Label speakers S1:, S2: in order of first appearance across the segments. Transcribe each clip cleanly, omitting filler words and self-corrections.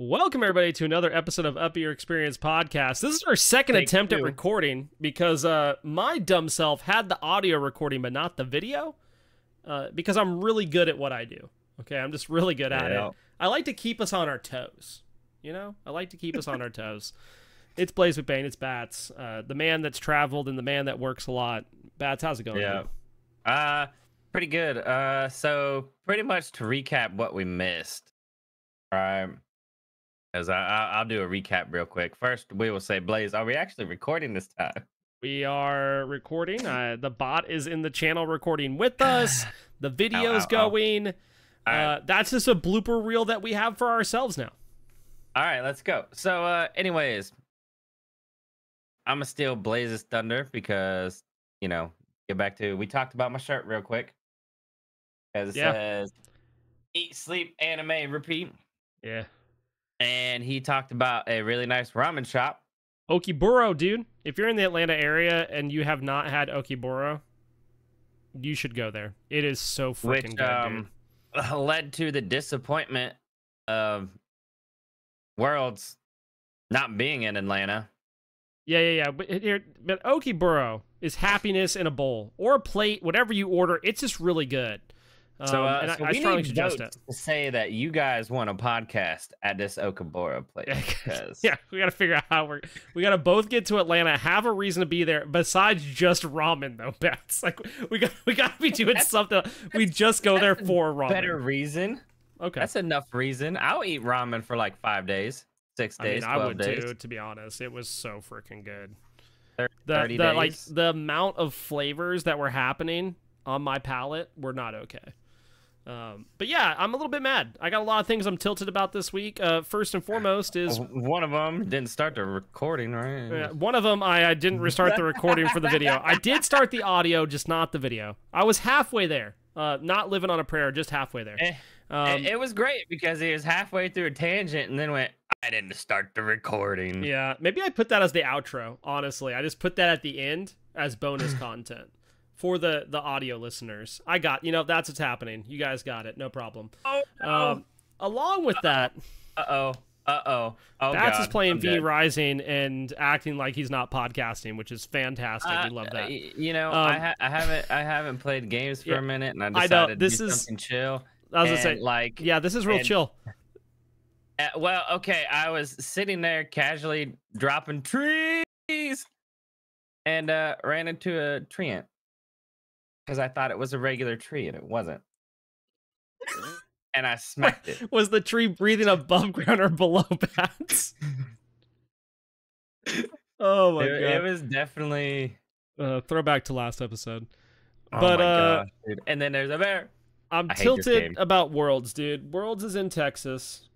S1: Welcome, everybody, to another episode of Up Your Experience podcast. This is our second attempt at recording because my dumb self had the audio recording but not the video because I'm really good at what I do. Okay, I'm just really good at it. I like to keep us on our toes. You know? I like to keep us on our toes. It's Blaise McBain. It's Bats. The man that's traveled and the man that works a lot. Bats, how's it going?
S2: Yeah. Pretty good. So pretty much to recap what we missed. All right. As I'll do a recap real quick. First, we will say, Blaise, are we actually recording this time?
S1: We are recording. The bot is in the channel recording with us. The video's going. Right. That's just a blooper reel that we have for ourselves now.
S2: All right, let's go. So, anyways, I'm going to steal Blaise's thunder because, you know, get back to, we talked about my shirt real quick. As it says, eat, sleep, anime, repeat.
S1: Yeah.
S2: And he talked about a really nice ramen shop.
S1: Okiburo, dude. If you're in the Atlanta area and you have not had Okiburo, you should go there. It is so freaking good,
S2: dude. Led to the disappointment of Worlds not being in Atlanta.
S1: Yeah. But Okiburo is happiness in a bowl or a plate, whatever you order. It's just really good.
S2: So
S1: I strongly suggest it.
S2: To say that you guys want a podcast at this Okiburo place.
S1: Yeah, we got to figure out how we got to both get to Atlanta, have a reason to be there besides just ramen though. Bats like we got to be doing something. We just go there for ramen.
S2: Better reason.
S1: Okay,
S2: that's enough reason. I'll eat ramen for like 5 days, 6 days.
S1: I would
S2: days.
S1: too. To be honest, it was so freaking good.
S2: 30 days.
S1: Like the amount of flavors that were happening on my palate were not okay. But yeah, I'm a little bit mad. I got a lot of things I'm tilted about this week. First and foremost is...
S2: One of them didn't start the recording, right?
S1: One of them, I didn't restart the recording for the video. I did start the audio, just not the video. I was halfway there. Not living on a prayer, just halfway there.
S2: It was great because he was halfway through a tangent and then went, I didn't start the recording.
S1: Yeah, maybe I put that as the outro, honestly. I just put that at the end as bonus content. For the audio listeners, that's what's happening. You guys got it, no problem.
S2: Oh, no.
S1: Along with that, Bats is playing V Rising and acting like he's not podcasting, which is fantastic. We love that.
S2: I haven't played games for a minute, and I decided to do something chill.
S1: I was gonna say, this is real chill.
S2: Well, okay, I was sitting there casually dropping trees, and ran into a tree ant. Because I thought it was a regular tree, and it wasn't. And I smacked it.
S1: Was the tree breathing above ground or below, Bats? Oh my god.
S2: It was definitely...
S1: throwback to last episode.
S2: Oh my gosh, dude. And then there's a bear.
S1: I'm tilted about Worlds, dude. Worlds is in Texas,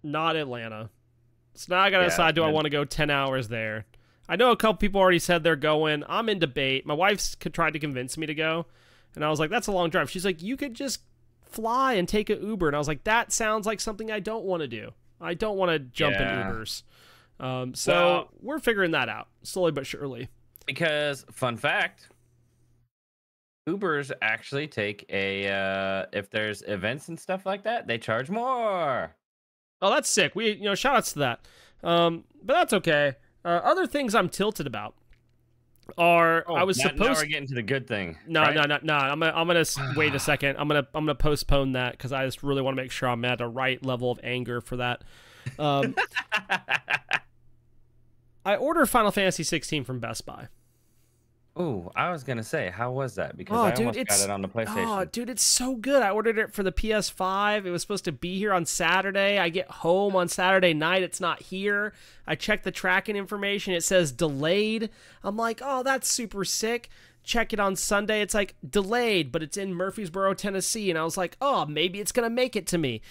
S1: not Atlanta. So now I gotta decide, do I want to go 10 hours there? I know a couple people already said they're going. I'm in debate. My wife's tried to convince me to go. And I was like, that's a long drive. She's like, you could just fly and take an Uber. And I was like, that sounds like something I don't want to do. I don't want to jump in Ubers. So we're figuring that out slowly but surely.
S2: Because, fun fact, Ubers actually take if there's events and stuff like that, they charge more.
S1: Oh, that's sick. Shout outs to that. But that's okay. Other things I'm tilted about are
S2: now we're getting to the good thing.
S1: No. I'm gonna wait a second. I'm gonna postpone that because I just really want to make sure I'm at a right level of anger for that. I ordered Final Fantasy 16 from Best Buy.
S2: Oh, I was gonna say, how was that? Because I almost got it on the PlayStation.
S1: Oh, dude, it's so good. I ordered it for the PS5. It was supposed to be here on Saturday. I get home on Saturday night. It's not here. I check the tracking information. It says delayed. I'm like, oh, that's super sick. Check it on Sunday. It's like delayed, but it's in Murfreesboro, Tennessee. And I was like, oh, maybe it's gonna make it to me.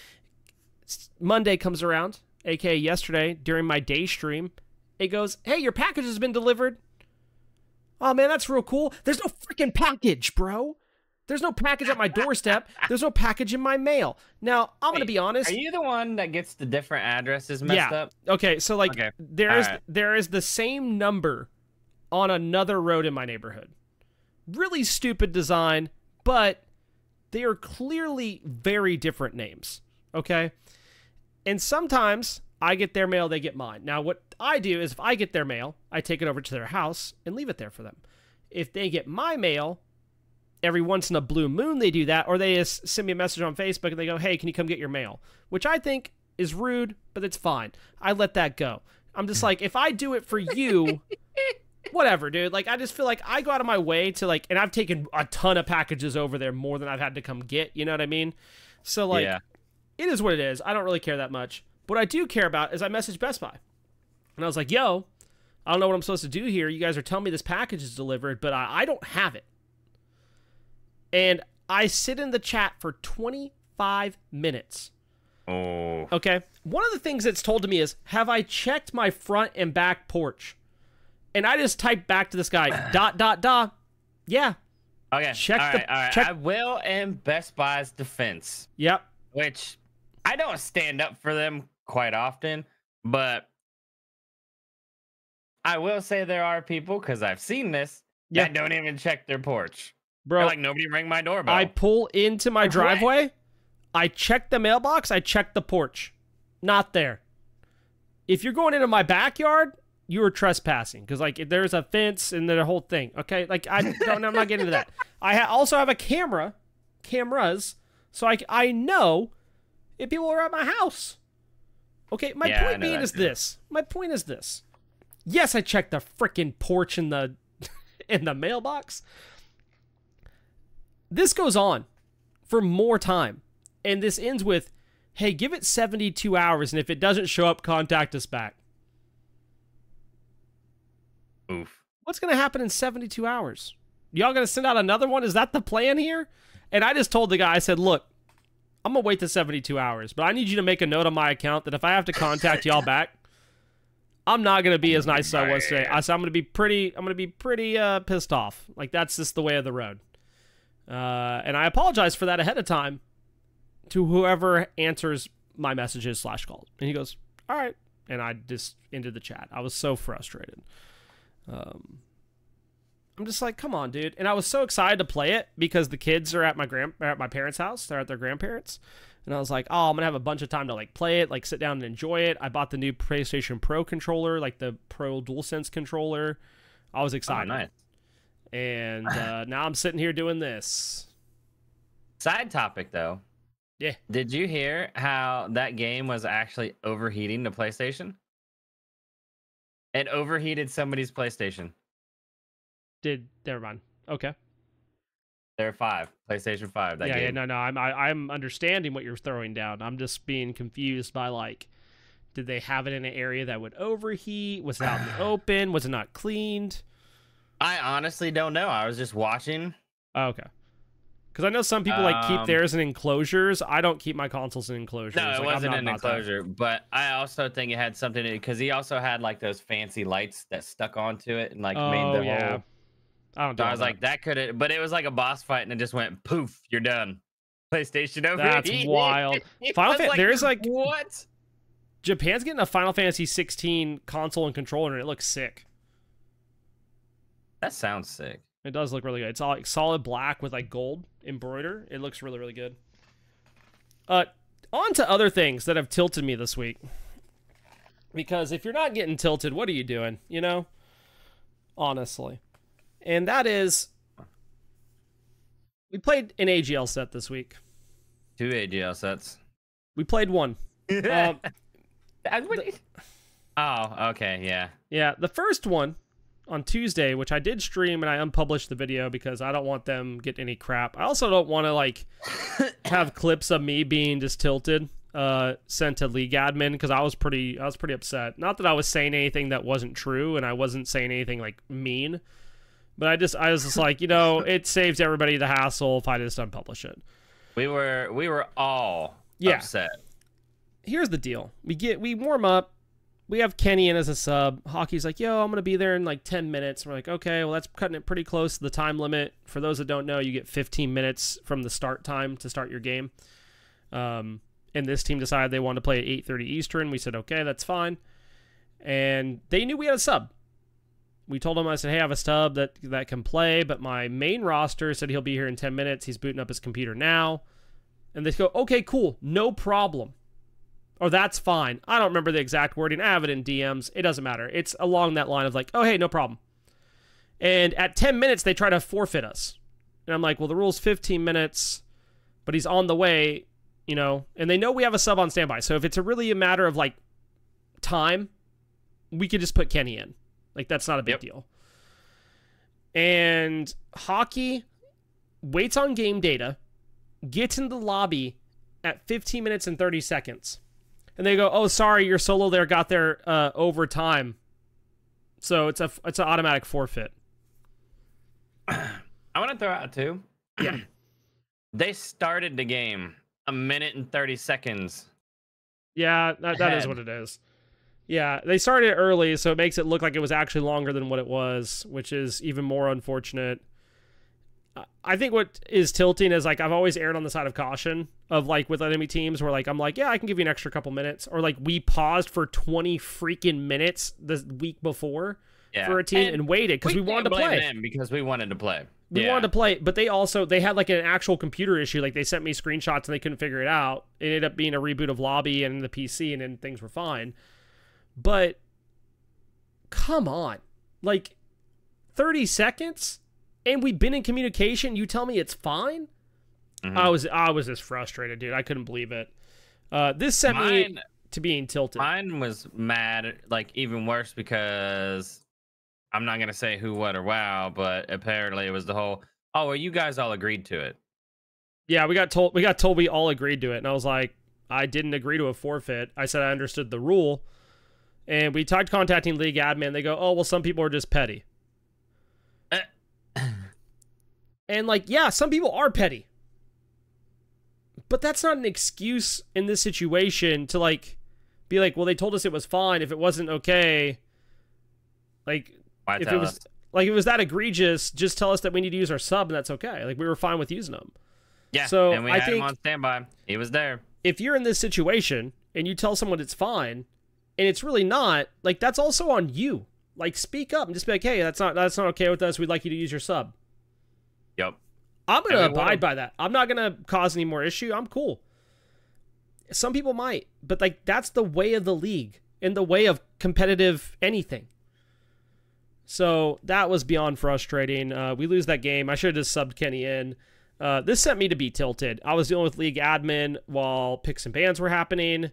S1: Monday comes around, aka yesterday, during my day stream. It goes, hey, your package has been delivered. Oh, man, that's real cool. There's no freaking package, bro. There's no package at my doorstep. There's no package in my mail. Now, I'm going to be honest.
S2: Are you the one that gets the different addresses messed up?
S1: Okay, so, there is the same number on another road in my neighborhood. Really stupid design, but they are clearly very different names, okay? And sometimes I get their mail, they get mine. Now, what I do is if I get their mail, I take it over to their house and leave it there for them. If they get my mail, every once in a blue moon they do that, or they just send me a message on Facebook and they go, hey, can you come get your mail? Which I think is rude, but it's fine. I let that go. I'm just like, if I do it for you, whatever, dude. Like, I just feel like I go out of my way to, like, and I've taken a ton of packages over there, more than I've had to come get, you know what I mean? So, like, It is what it is. I don't really care that much. What I do care about is I messaged Best Buy. And I was like, yo, I don't know what I'm supposed to do here. You guys are telling me this package is delivered, but I don't have it. And I sit in the chat for 25 minutes.
S2: Oh.
S1: Okay. One of the things that's told to me is, have I checked my front and back porch? And I just typed back to this guy, ... Yeah.
S2: Okay.
S1: Check
S2: all right.
S1: Check.
S2: I will in Best Buy's defense.
S1: Yep.
S2: Which I don't stand up for them quite often, but I will say there are people, because I've seen this, that don't even check their porch.
S1: Bro,
S2: they're like, nobody rang my doorbell.
S1: I pull into my driveway. I check the mailbox. I check the porch. Not there. If you're going into my backyard, you are trespassing, because, like, there's a fence and the whole thing. Okay, like, I'm not getting into that. I also have a cameras, so I know if people are at my house. Okay, my point being is this. My point is this. Yes, I checked the freaking porch in the mailbox. This goes on for more time, and this ends with, hey, give it 72 hours, and if it doesn't show up, contact us back.
S2: Oof.
S1: What's going to happen in 72 hours? Y'all going to send out another one? Is that the plan here? And I just told the guy, I said, look, I'm going to wait the 72 hours, but I need you to make a note on my account that if I have to contact y'all back, I'm not going to be as nice as I was today. I said, I'm going to be pretty pissed off. Like, that's just the way of the road. And I apologize for that ahead of time to whoever answers my messages / calls. And he goes, all right. And I just ended the chat. I was so frustrated. I'm just like, come on, dude. And I was so excited to play it because the kids are at my parents' house. They're at their grandparents. And I was like, oh, I'm going to have a bunch of time to, like, play it, like, sit down and enjoy it. I bought the new PlayStation Pro controller, like the Pro DualSense controller. I was excited.
S2: Oh, nice.
S1: And now I'm sitting here doing this.
S2: Side topic, though.
S1: Yeah.
S2: Did you hear how that game was actually overheating the PlayStation? It overheated somebody's PlayStation.
S1: Never mind. Okay.
S2: They're PlayStation 5. That game.
S1: No. I'm understanding what you're throwing down. I'm just being confused by, like, did they have it in an area that would overheat? Was it out in the open? Was it not cleaned?
S2: I honestly don't know. I was just watching.
S1: Oh, okay. Because I know some people like keep theirs in enclosures. I don't keep my consoles in enclosures.
S2: No, it wasn't an enclosure. But I also think it had something to do because he also had like those fancy lights that stuck onto it and like made the whole. I was like, that could have, but it was like a boss fight and it just went poof, you're done. PlayStation over.
S1: That's wild. There's like
S2: what?
S1: Japan's getting a Final Fantasy 16 console and controller and it looks sick.
S2: That sounds sick.
S1: It does look really good. It's all like solid black with like gold embroider. It looks really, really good. On to other things that have tilted me this week. Because if you're not getting tilted, what are you doing? You know? Honestly. And that is, we played an AGL set this week.
S2: 2 AGL sets.
S1: We played one.
S2: Oh, okay, yeah.
S1: Yeah, the first one on Tuesday, which I did stream and I unpublished the video because I don't want them get any crap. I also don't want to like have clips of me being just tilted sent to league admin because I was pretty upset. Not that I was saying anything that wasn't true and I wasn't saying anything like mean. But I was just like, you know, it saves everybody the hassle if I just unpublish it.
S2: We were all upset.
S1: Here's the deal. We warm up. We have Kenny in as a sub. Hockey's like, yo, I'm going to be there in like 10 minutes. And we're like, okay, well, that's cutting it pretty close to the time limit. For those that don't know, you get 15 minutes from the start time to start your game. And this team decided they wanted to play at 8:30 Eastern. We said, okay, that's fine. And they knew we had a sub. We told him, I said, hey, I have a sub that can play, but my main roster said he'll be here in 10 minutes. He's booting up his computer now. And they go, okay, cool. No problem. or that's fine. I don't remember the exact wording. I have it in DMs. It doesn't matter. It's along that line of like, oh, hey, no problem. And at 10 minutes, they try to forfeit us. And I'm like, well, the rule's 15 minutes, but he's on the way, you know, and they know we have a sub on standby. So if it's really a matter of like time, we could just put Kenny in. Like, that's not a big deal. And hockey waits on game data, gets into the lobby at 15 minutes and 30 seconds. And they go, oh, sorry, your solo there got there over time. So it's an automatic forfeit.
S2: I want to throw out too.
S1: Yeah.
S2: They started the game a minute and 30 seconds.
S1: Yeah, that is what it is. Yeah, they started early, so it makes it look like it was actually longer than what it was, which is even more unfortunate. I think what is tilting is, like, I've always erred on the side of caution of, like, with enemy teams where, like, I'm like, yeah, I can give you an extra couple minutes. Or, like, we paused for 20 freaking minutes the week before for a team and waited because we wanted to play.
S2: Them because we wanted to play.
S1: We wanted to play, but they had, like, an actual computer issue. Like, they sent me screenshots and they couldn't figure it out. It ended up being a reboot of lobby and the PC, and then things were fine. But, come on. Like, 30 seconds? And we've been in communication. You tell me it's fine? Mm-hmm. I was just frustrated, dude. I couldn't believe it. This sent me to being tilted.
S2: Mine was mad, like, even worse because I'm not going to say who, what, or wow, but apparently it was the whole, oh, well, you guys all agreed to it.
S1: Yeah, we got told we all agreed to it. And I was like, I didn't agree to a forfeit. I said I understood the rule. And we tried contacting league admin. They go, oh, well, some people are just petty. And, like, yeah, some people are petty. But that's not an excuse in this situation to, like, be like, well, they told us it was fine. If it wasn't okay, like, if it was that egregious, just tell us that we need to use our sub and that's okay. Like, we were fine with using them.
S2: Yeah,
S1: so
S2: and we had him on standby. He was there.
S1: If you're in this situation and you tell someone it's fine and it's really not, like, that's also on you. Like, speak up and just be like, hey, that's not okay with us. We'd like you to use your sub.
S2: Yep.
S1: I'm going to abide by that. I'm not going to cause any more issue. I'm cool. Some people might, but, like, that's the way of the league and the way of competitive anything. So that was beyond frustrating. We lose that game. I should have just subbed Kenny in. This sent me to be tilted. I was dealing with league admin while picks and bans were happening.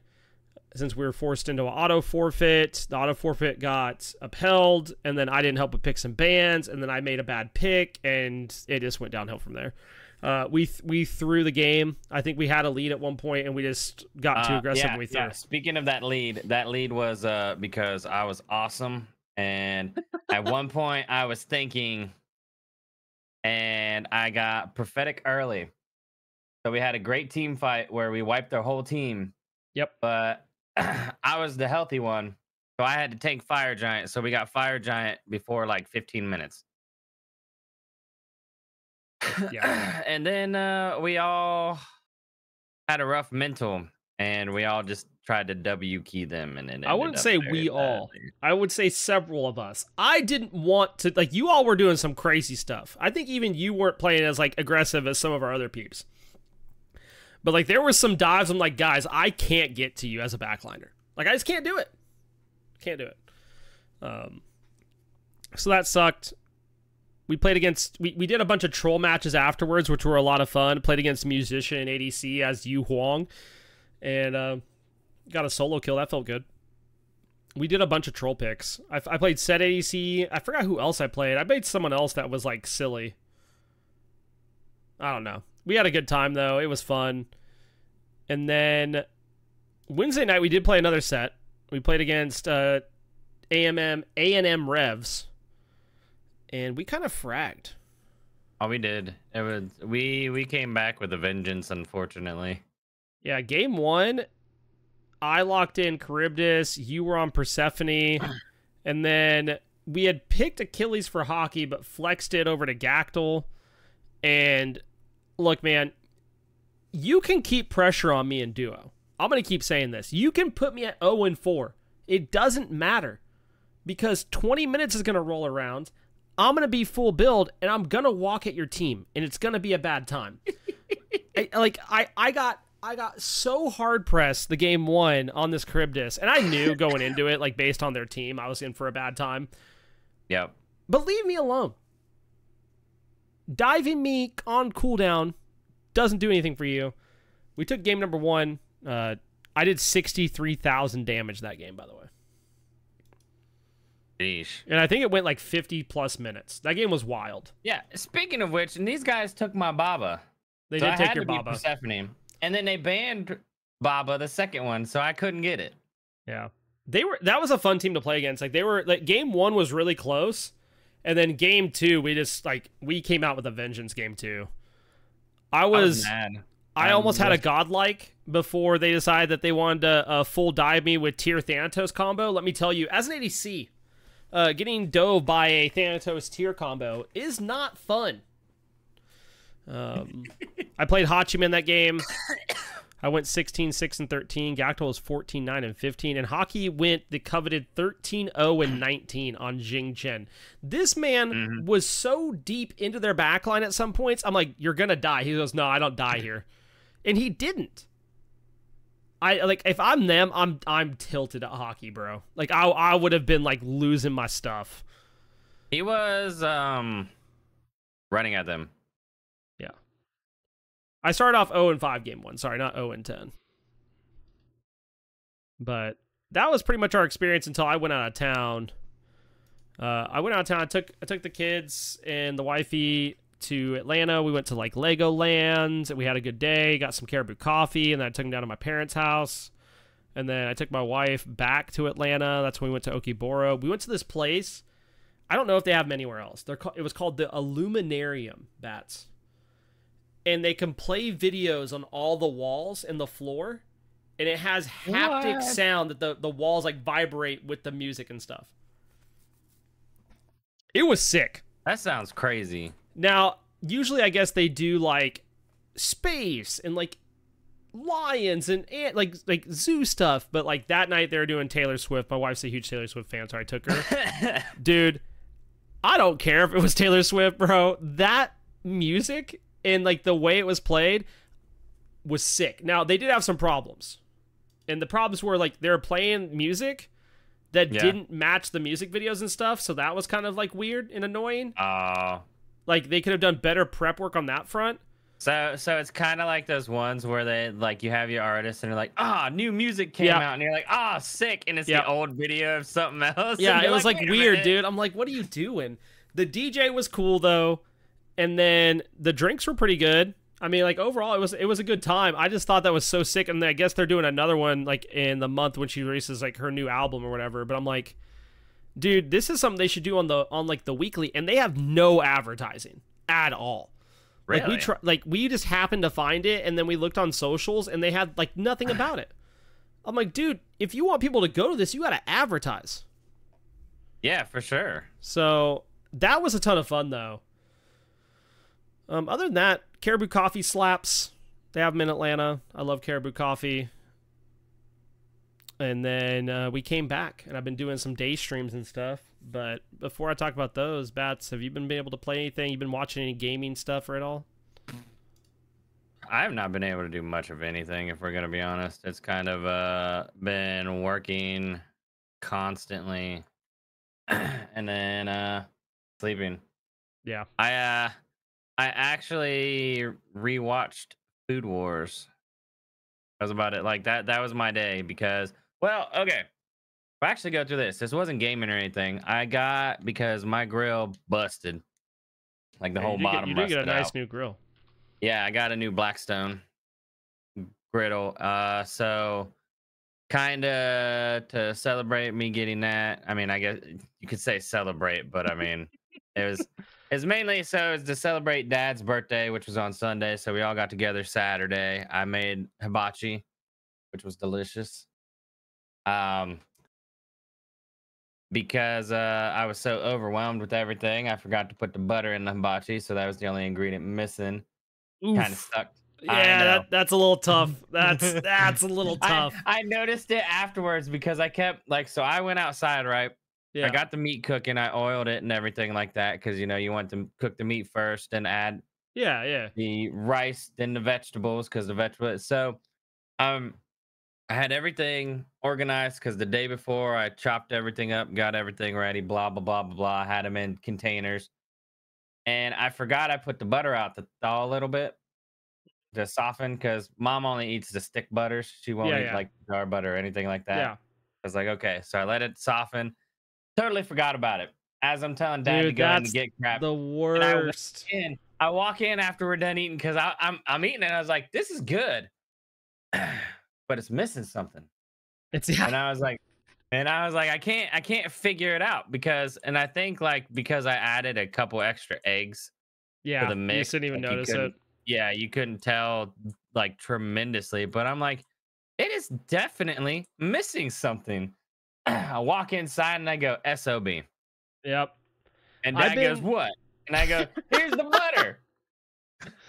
S1: Since we were forced into an auto forfeit, the auto forfeit got upheld, and then I didn't help with picks and bans, and then I made a bad pick, and it just went downhill from there. We threw the game. I think we had a lead at one point, and we just got too aggressive when we threw.
S2: Yeah. Speaking of that lead was because I was awesome, and at one point I was thinking, and I got prophetic early. So we had a great team fight where we wiped their whole team.
S1: Yep.
S2: But I was the healthy one, so I had to take Fire Giant. So we got Fire Giant before like 15 minutes.
S1: Yeah.
S2: And then we all had a rough mental, and we all just tried to W key them. And then
S1: I wouldn't say we all. I would say several of us. I didn't want to, like, you all were doing some crazy stuff. I think even you weren't playing as, like, aggressive as some of our other peeps. But, like, there were some dives. I'm like, guys, I can't get to you as a backliner. Like, I just can't do it. Can't do it. So that sucked. We played against... We did a bunch of troll matches afterwards, which were a lot of fun. Played against Musician and ADC as Yu Huang. And got a solo kill. That felt good. We did a bunch of troll picks. I played Set ADC. I forgot who else I played. I played someone else that was, like, silly. I don't know. We had a good time, though. It was fun. And then Wednesday night, we did play another set. We played against A&M Revs. And we kind of fragged.
S2: Oh, we did. It was we came back with a vengeance, unfortunately.
S1: Yeah, game one, I locked in Charybdis. You were on Persephone. And then we had picked Achilles for hockey, but flexed it over to Gactyl. And... look, man, you can keep pressure on me in duo. I'm going to keep saying this. You can put me at 0-4. It doesn't matter because 20 minutes is going to roll around. I'm going to be full build, and I'm going to walk at your team, and it's going to be a bad time. I I got so hard pressed the game one on this crib disc, and I knew going into it, like based on their team, I was in for a bad time.
S2: Yep.
S1: But leave me alone. Diving me on cooldown doesn't do anything for you. We took game number one. I did 63,000 damage that game, by the way.
S2: Sheesh.
S1: And I think it went like 50 plus minutes. That game was wild.
S2: Yeah. Speaking of which, and these guys took my Baba.
S1: They
S2: So
S1: did
S2: I
S1: take
S2: had
S1: your
S2: to be
S1: Baba.
S2: Persephone. And then they banned Baba, the second one, so I couldn't get it.
S1: Yeah. That was a fun team to play against. Like they were like game one was really close. And then game two, we came out with a vengeance game two. I was
S2: mad.
S1: I almost had a godlike before they decided that they wanted to full dive me with tier Thanatos combo. Let me tell you, as an ADC, getting dove by a Thanatos tier combo is not fun. I played Hachiman that game. I went 16, 6, and 13. Gactyl was 14, 9, and 15. And Hockey went the coveted 13, 0, and 19 on Jing Chen. This man was so deep into their backline at some points. I'm like, you're going to die. He goes, no, I don't die here. And he didn't. If I'm them, I'm tilted at Hockey, bro. Like, I would have been, like, losing my stuff.
S2: He was running at them.
S1: Yeah. I started off 0-5 game one. Sorry, not 0-10. But that was pretty much our experience until I went out of town. I went out of town. I took the kids and the wifey to Atlanta. We went to like Legoland, and we had a good day. Got some Caribou coffee, and then I took them down to my parents' house. And then I took my wife back to Atlanta. That's when we went to Okiboro. We went to this place. I don't know if they have them anywhere else. It was called the Illuminarium, Bats. And they can play videos on all the walls and the floor, and it has haptic sound that the walls like vibrate with the music and stuff. It was sick.
S2: That sounds crazy.
S1: Now, usually I guess they do like space and like lions and like zoo stuff, but like that night they were doing Taylor Swift. My wife's a huge Taylor Swift fan, so I took her. Dude, I don't care if it was Taylor Swift, bro. That music and like the way it was played was sick. Now, they did have some problems. And the problems were like they were playing music that didn't match the music videos and stuff, so that was kind of like weird and annoying. Like they could have done better prep work on that front.
S2: So it's kind of like those ones where they like you have your artist and you're like, new music came out, and you're like, sick, and it's the old video of something else.
S1: Yeah, it was like weird, dude. I'm like, what are you doing? The DJ was cool though, and then the drinks were pretty good. I mean, like overall, it was a good time. I just thought that was so sick, and I guess they're doing another one like in the month when she releases like her new album or whatever. But I'm like, dude, this is something they should do on the weekly, and they have no advertising at all.
S2: Really?
S1: Like we just happened to find it, and then we looked on socials, and they had like nothing about it. I'm like, dude, if you want people to go to this, you got to advertise.
S2: Yeah, for sure.
S1: So that was a ton of fun, though. Other than that, Caribou Coffee slaps. They have them in Atlanta. I love Caribou Coffee. And then we came back, and I've been doing some day streams and stuff. But before I talk about those, Bats, have you been able to play anything? You been watching any gaming stuff or at all?
S2: I have not been able to do much of anything, if we're going to be honest. It's kind of been working constantly and then sleeping.
S1: Yeah.
S2: I actually rewatched Food Wars. That was about it. Like that was my day because, well, okay. If I actually go through this wasn't gaming or anything. Because my grill busted. Like the whole bottom
S1: You did get a nice
S2: out.
S1: new grill.
S2: Yeah, I got a new Blackstone griddle. So kind of to celebrate me getting that. I mean, I guess you could say celebrate, but I mean, it's mainly so it's to celebrate Dad's birthday, which was on Sunday. So we all got together Saturday. I made hibachi, which was delicious. Because I was so overwhelmed with everything, I forgot to put the butter in the hibachi, so that was the only ingredient missing. Kind of sucked.
S1: Yeah, that's a little tough. That's a little tough.
S2: I noticed it afterwards because I kept so I went outside, right?
S1: Yeah.
S2: I got the meat cooking, I oiled it and everything like that because you want to cook the meat first and add
S1: the
S2: rice, then the vegetables because the vegetables. So Um, I had everything organized because the day before I chopped everything up, got everything ready, blah blah blah blah blah. I had them in containers, and I forgot I put the butter out to thaw a little bit to soften because mom only eats the stick butters. She won't
S1: Yeah,
S2: eat
S1: yeah,
S2: like jar butter or anything like that.
S1: yeah.
S2: I was like, okay, so I let it soften. Totally forgot about it. As I'm telling dad to
S1: Dude,
S2: go in to
S1: that's
S2: get crap,
S1: the
S2: and I went
S1: worst.
S2: in. I walk in after we're done eating because I'm eating it. And I was like, this is good, but it's missing something.
S1: It's yeah,
S2: And I was like, I can't figure it out because, and I think like because I added a couple extra eggs to
S1: yeah.
S2: the
S1: You just
S2: mix,
S1: didn't even
S2: like you
S1: notice it.
S2: couldn't, yeah, you couldn't tell like tremendously. But I'm like, it is definitely missing something. I walk inside and I go SOB,
S1: Yep.
S2: and
S1: I've
S2: Dad goes,
S1: been.
S2: "What?" And I go, "Here's the butter."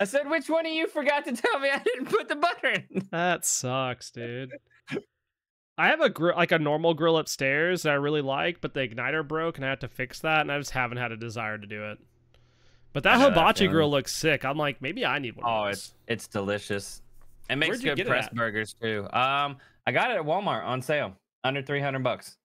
S2: I said, "Which one of you forgot to tell me I didn't put the butter in?"
S1: That sucks, dude. I have a grill, like a normal grill upstairs that I really like, but the igniter broke and I had to fix that, and I just haven't had a desire to do it. But
S2: I
S1: that
S2: know that
S1: hibachi
S2: feeling.
S1: grill looks sick. I'm like, maybe I need one of
S2: Oh,
S1: those.
S2: it's delicious. It makes
S1: Where'd you
S2: good
S1: get it
S2: press
S1: at?
S2: burgers too. I got it at Walmart on sale, under $300.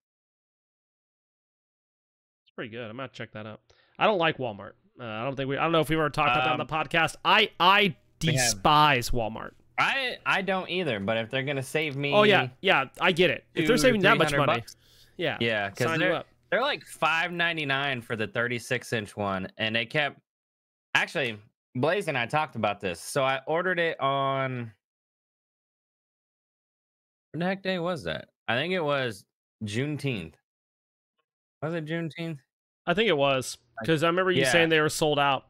S1: It's pretty good. I'm gonna check that out. I don't like Walmart. I don't know if we ever talked about that on the
S2: Um,
S1: podcast. I
S2: we have.
S1: despise Walmart.
S2: I don't either, but if they're gonna save
S1: Oh yeah,
S2: me
S1: yeah, I get it. If they're
S2: two to
S1: saving that
S2: three
S1: much
S2: hundred
S1: money,
S2: bucks,
S1: yeah,
S2: yeah, because
S1: sign you up.
S2: they're like $5.99 for the 36-inch one, and they kept actually. Blaise and I talked about this, so I ordered it on. What the heck day was that? I think it was Juneteenth. Was it Juneteenth?
S1: I think it was because I remember you
S2: Yeah.
S1: saying they were sold out.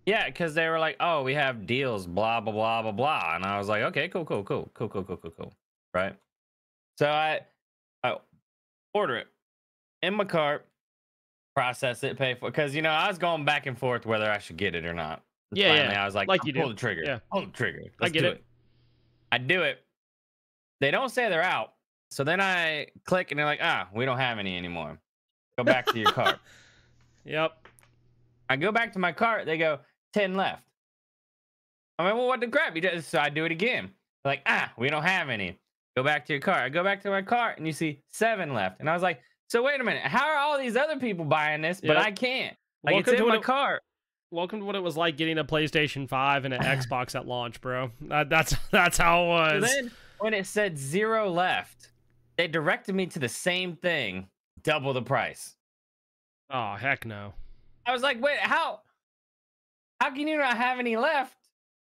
S2: Yeah, because they were like, "Oh, we have deals, blah blah blah blah blah," and I was like, "Okay, cool, cool, cool, cool, cool, cool, cool, cool." Right. So I order it in my cart, process it, pay for it, because I was going back and forth whether I should get it or not. And
S1: Yeah,
S2: finally,
S1: yeah,
S2: I was like,
S1: like
S2: "I'll
S1: you
S2: pull
S1: do.
S2: the trigger.
S1: Yeah,
S2: Pull the trigger.
S1: I
S2: Let's
S1: get
S2: do
S1: it.
S2: it." I do it. They don't say they're out, so then I click and they're like, "Ah, we don't have any anymore. Go back to your cart."
S1: Yep.
S2: I go back to my cart. They go 10 left. I'm like, well, what the crap? So I do it again. They're like, we don't have any. Go back to your cart. I go back to my cart and you see 7 left. And I was like, so wait a minute. How are all these other people buying this, but
S1: Yep.
S2: I can't? Like, it's
S1: Welcome to
S2: in
S1: what
S2: my
S1: it,
S2: cart.
S1: welcome to what it was like getting a PlayStation 5 and an Xbox at launch, bro. That's how it
S2: So
S1: was.
S2: then when it said 0 left, they directed me to the same thing, double the price.
S1: Oh heck no.
S2: I was like, wait, how can you not have any left?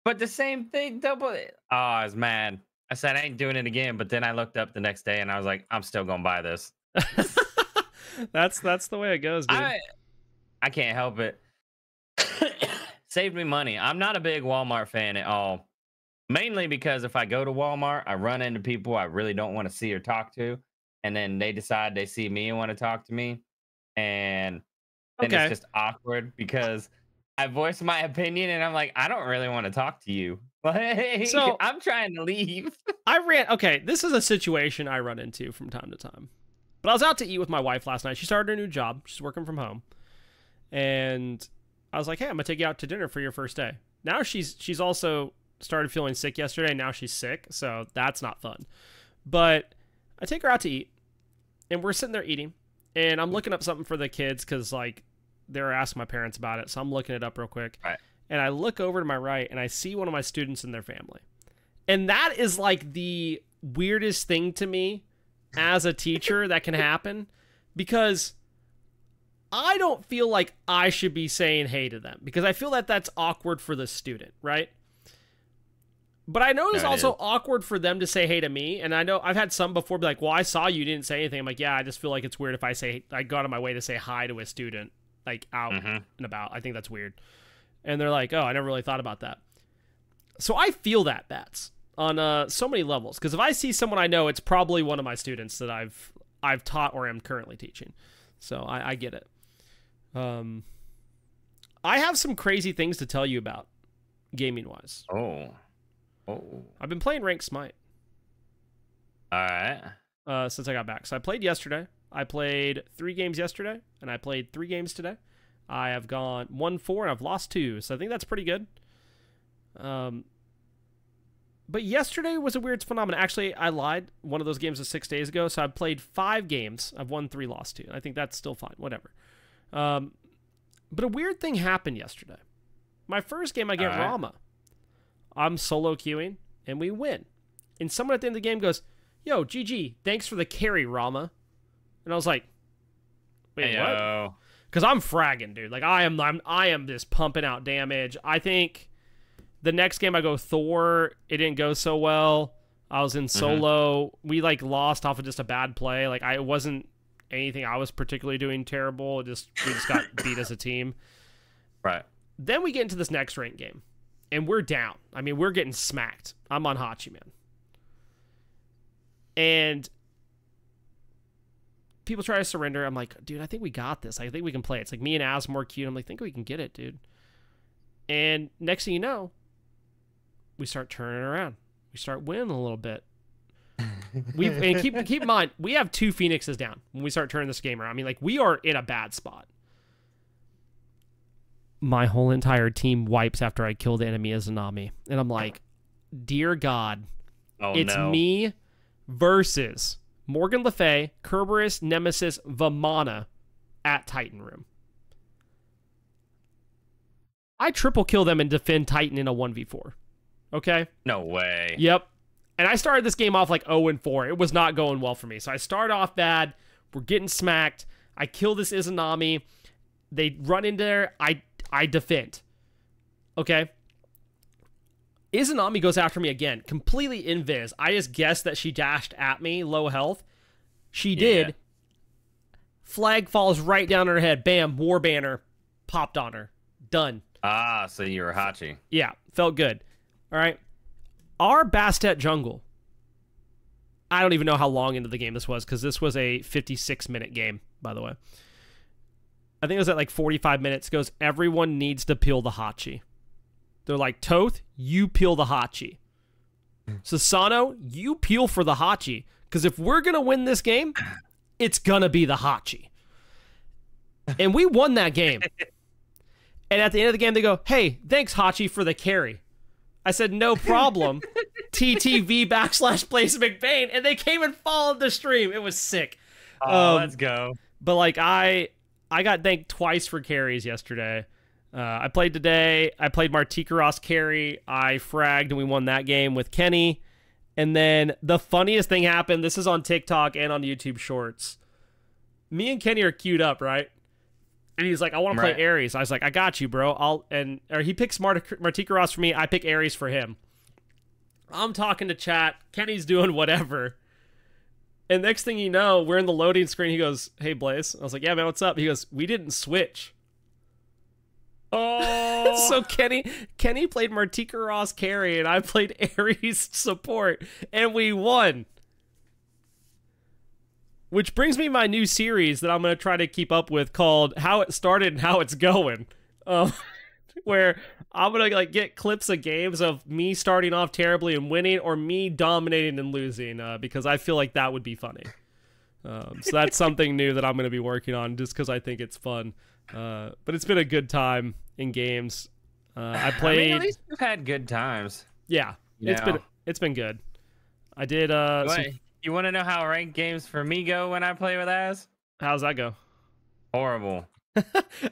S2: But the same thing, double it. Oh, I was mad. I said I ain't doing it again. But then I looked up the next day and I was like, I'm still gonna buy this.
S1: That's the way it goes, dude.
S2: I can't help it. Saved me money. I'm not a big Walmart fan at all. Mainly because if I go to Walmart, I run into people I really don't want to see or talk to, and then they decide they see me and want to talk to me, and then it's
S1: Okay.
S2: just awkward because I voice my opinion and I'm like, I don't really want to talk to you. Like,
S1: So
S2: I'm trying to leave.
S1: okay, this is a situation I run into from time to time. But I was out to eat with my wife last night. She started a new job. She's working from home. And I was like, hey, I'm gonna take you out to dinner for your first day. Now she's also started feeling sick yesterday. Now she's sick, so that's not fun. But I take her out to eat, and we're sitting there eating, and I'm looking up something for the kids because like they were asking my parents about it, so I'm looking it up real quick.
S2: Right.
S1: And I look over to my right, and I see one of my students and their family, and that is like the weirdest thing to me as a teacher that can happen because I don't feel like I should be saying hey to them because I feel that that's awkward for the student, right? But I know it's
S2: No, it
S1: also
S2: is.
S1: awkward for them to say hey to me. And I know I've had some before be like, well, I saw you didn't say anything. I'm like, yeah, I just feel like it's weird if I go out of my way to say hi to a student, like out and about. I think that's weird. And they're like, oh, I never really thought about that. So I feel that, Bats, on so many levels. Because if I see someone I know, it's probably one of my students that I've taught or am currently teaching. So I get it. I have some crazy things to tell you about, gaming-wise.
S2: Oh.
S1: I've been playing Ranked Smite
S2: All right.
S1: since I got back. So I played yesterday. I played 3 games yesterday, and I played 3 games today. I have gone 1-4, and I've lost 2, so I think that's pretty good. But yesterday was a weird phenomenon. Actually, I lied. One of those games was 6 days ago, so I've played 5 games. I've won 3, lost 2. I think that's still fine. Whatever. But a weird thing happened yesterday. My first game, I get Rama. I'm solo queuing, and we win. And someone at the end of the game goes, "Yo, GG, thanks for the carry, Rama." And I was like, "Wait, what?" Because I'm fragging, dude. Like I am just pumping out damage. I think the next game I go Thor, it didn't go so well. I was in solo. We like lost off of just a bad play. Like it wasn't anything I was particularly doing terrible. We just got beat as a team.
S2: Right.
S1: Then we get into this next ranked game, and we're down. I mean, we're getting smacked. I'm on Hachi, man. And people try to surrender. I'm like, dude, I think we got this. I think we can play it. It's like me and Asmore cute. I'm like, I think we can get it, dude. And next thing you know, we start turning around. We start winning a little bit. And keep in mind, we have 2 Phoenixes down when we start turning this game around. I mean, like, we are in a bad spot. My whole entire team wipes after I kill the enemy Izanami. And I'm like, dear God, it's me versus Morgan Le Fay, Kerberos, Nemesis, Vamana at Titan Room. I triple kill them and defend Titan in a 1v4. Okay?
S2: No way.
S1: Yep. And I started this game off like 0-4. It was not going well for me. So I start off bad. We're getting smacked. I kill this Izanami. They run in there. I defend. Okay? Izanami goes after me again. Completely invis. I just guessed that she dashed at me, low health. She did. Flag falls right down her head. Bam. War banner. Popped on her. Done.
S2: Ah, so you were Hachi.
S1: Yeah. Felt good. All right. Our Bastet jungle. I don't even know how long into the game this was, because this was a 56-minute game, by the way. I think it was at like 45 minutes. Goes, everyone needs to peel the Hachi. They're like, Toth, you peel the Hachi. Sasano, you peel for the Hachi. Because if we're going to win this game, it's going to be the Hachi. And we won that game. And at the end of the game, they go, "Hey, thanks, Hachi, for the carry." I said, "No problem." TTV / Blaise McBain. And they came and followed the stream. It was sick.
S2: Let's go.
S1: But like I got thanked twice for carries yesterday. I played today. I played Martikaros carry. I fragged and we won that game with Kenny. And then the funniest thing happened. This is on TikTok and on YouTube Shorts. Me and Kenny are queued up, right? And he's like, "I want to play Ares." I was like, "I got you, bro." Or he picks Martikaros for me. I pick Ares for him. I'm talking to chat. Kenny's doing whatever. And next thing you know, we're in the loading screen. He goes, "Hey, Blaise." I was like, "Yeah, man, what's up?" He goes, "We didn't switch."
S2: Oh.
S1: So Kenny played Martikaros carry, and I played Ares support, and we won. Which brings me my new series that I'm going to try to keep up with, called How It Started and How It's Going. Where I'm going to like get clips of games of me starting off terribly and winning, or me dominating and losing, because I feel like that would be funny. So that's something new that I'm going to be working on, just because I think it's fun. But it's been a good time in games. I played.
S2: I mean, at least you've had good times.
S1: Yeah, it's been good. I did.
S2: You want to know how ranked games for me go when I play with Az?
S1: How's that go?
S2: Horrible.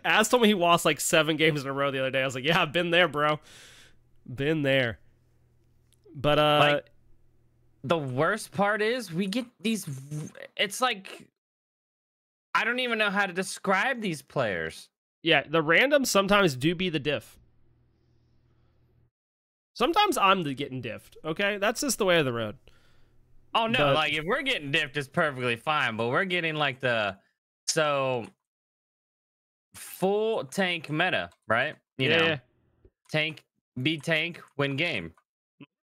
S1: Az told me he lost like 7 games in a row the other day. I was like, "Yeah, I've been there, bro. Been there." But
S2: like, the worst part is we get these. It's like, I don't even know how to describe these players.
S1: Yeah, the randoms sometimes do be the diff. Sometimes I'm the getting diffed. Okay, that's just the way of the road.
S2: Oh no, like if we're getting diffed, it's perfectly fine. But we're getting like full tank meta, right? You know, tank, be tank, win game.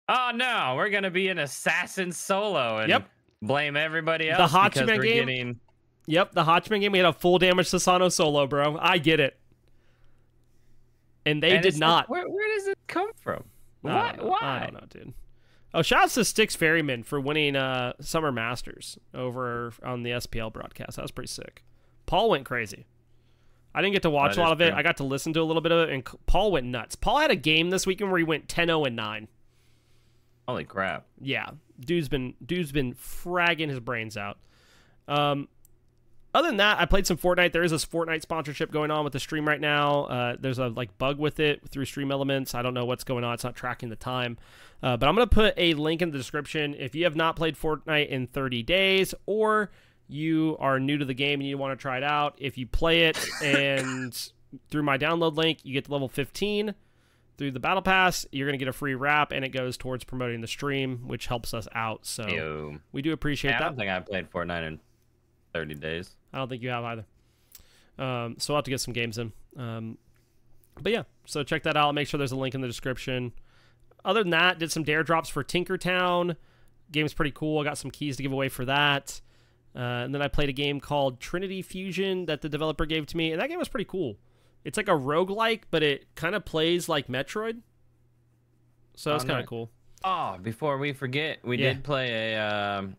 S2: Oh no, we're gonna be an assassin solo and blame everybody else.
S1: The Hotchman game. Yep, the Hotchman game. We had a full damage Sasano solo, bro. I get it. And they did not.
S2: Where does it come from? Why?
S1: I don't know, dude. Oh, shout out to Styx Ferryman for winning Summer Masters over on the SPL broadcast. That was pretty sick. Paul went crazy. I didn't get to watch a lot of it. I got to listen to a little bit of it, and Paul went nuts. Paul had a game this weekend where he went 10-0-9.
S2: Holy crap.
S1: Yeah, dude's been fragging his brains out. Other than that, I played some Fortnite. There is this Fortnite sponsorship going on with the stream right now. There's a bug with it through Stream Elements. I don't know what's going on. It's not tracking the time. But I'm going to put a link in the description. If you have not played Fortnite in 30 days or you are new to the game and you want to try it out, if you play it and through my download link, you get to level 15 through the Battle Pass, you're going to get a free wrap, and it goes towards promoting the stream, which helps us out. So we do appreciate that.
S2: I don't think I played Fortnite in 30 days.
S1: I don't think you have either. So I'll have to get some games in. But yeah, so check that out. Make sure there's a link in the description. Other than that, did some dare drops for Tinkertown. Game's pretty cool. I got some keys to give away for that. And then I played a game called Trinity Fusion that the developer gave to me, and that game was pretty cool. It's like a roguelike, but it kind of plays like Metroid. So that's kind of cool.
S2: Oh, before we forget, we did play a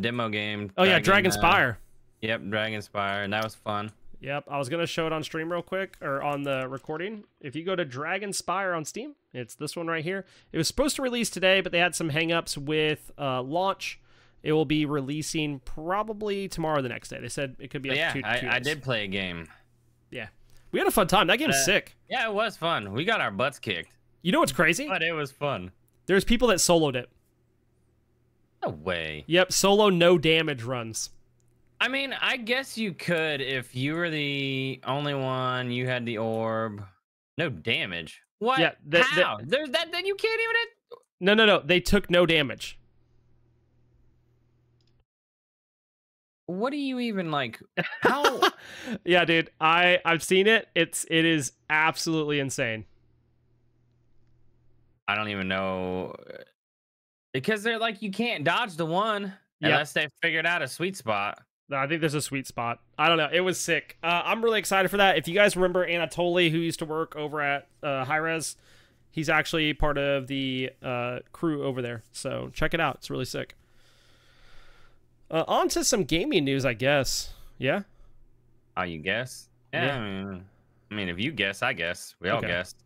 S2: demo game.
S1: Oh, yeah, Dragon Spire.
S2: Yep, Dragon Spire, and that was fun.
S1: Yep, I was going to show it on stream real quick, or on the recording. If you go to Dragon Spire on Steam, it's this one right here. It was supposed to release today, but they had some hangups with launch. It will be releasing probably tomorrow or the next day. They said it could be up to 2 days.
S2: I did play a game.
S1: Yeah. We had a fun time. That game's sick.
S2: Yeah, it was fun. We got our butts kicked.
S1: You know what's crazy?
S2: But it was fun.
S1: There's people that soloed it.
S2: No way.
S1: Yep, solo no damage runs.
S2: I mean, I guess you could if you were the only one, you had the orb. No damage. What? Yeah, how? There's that, then you can't even...
S1: No. They took no damage.
S2: What do you even like? How?
S1: Yeah, dude. I've seen it. It is absolutely insane.
S2: I don't even know, because they're like, you can't dodge the one unless they've figured out a sweet spot.
S1: No, I think there's a sweet spot. I don't know. It was sick. I'm really excited for that. If you guys remember Anatoly, who used to work over at Hi-Rez, he's actually part of the crew over there. So check it out. It's really sick. On to some gaming news, I guess. Yeah?
S2: Oh, you guess? Yeah. I mean, if you guess, I guess. We all guessed.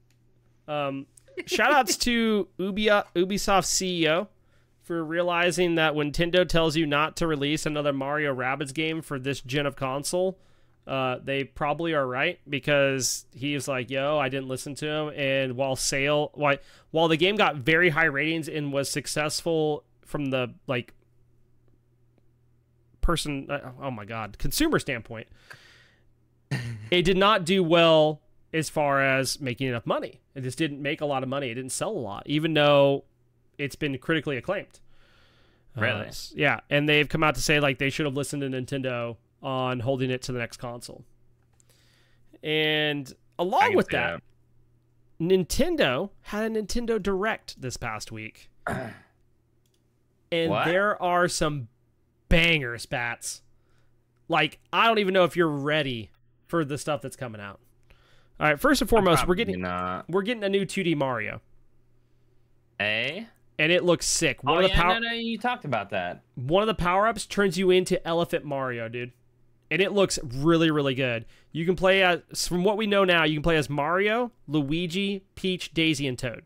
S1: Shout-outs to Ubisoft CEO for realizing that when Nintendo tells you not to release another Mario Rabbids game for this gen of console, they probably are right, because he's like, yo, I didn't listen to him. And while the game got very high ratings and was successful from the consumer standpoint, it did not do well as far as making enough money. It just didn't make a lot of money. It didn't sell a lot, even though it's been critically acclaimed.
S2: Really?
S1: Yeah, and they've come out to say they should have listened to Nintendo on holding it to the next console. And along with that, Nintendo had a Nintendo Direct this past week. And there are some bangers, Bats. I don't even know if you're ready for the stuff that's coming out. All right, first and foremost, we're getting a new 2D Mario.
S2: And
S1: it looks sick.
S2: No, you talked about that.
S1: One of the power-ups turns you into Elephant Mario, dude. And it looks really, really good. You can play as, from what we know now, you can play as Mario, Luigi, Peach, Daisy, and Toad.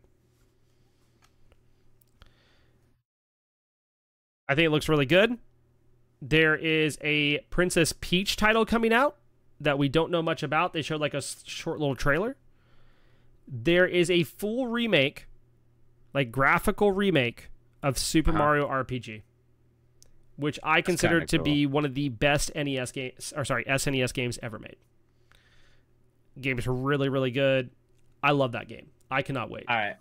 S1: I think it looks really good. There is a Princess Peach title coming out that we don't know much about. They showed a short little trailer. There is a full remake, graphical remake of Super Mario RPG, which I consider to be one of the best SNES games ever made. Game is really, really good. I love that game. I cannot wait.
S2: All right.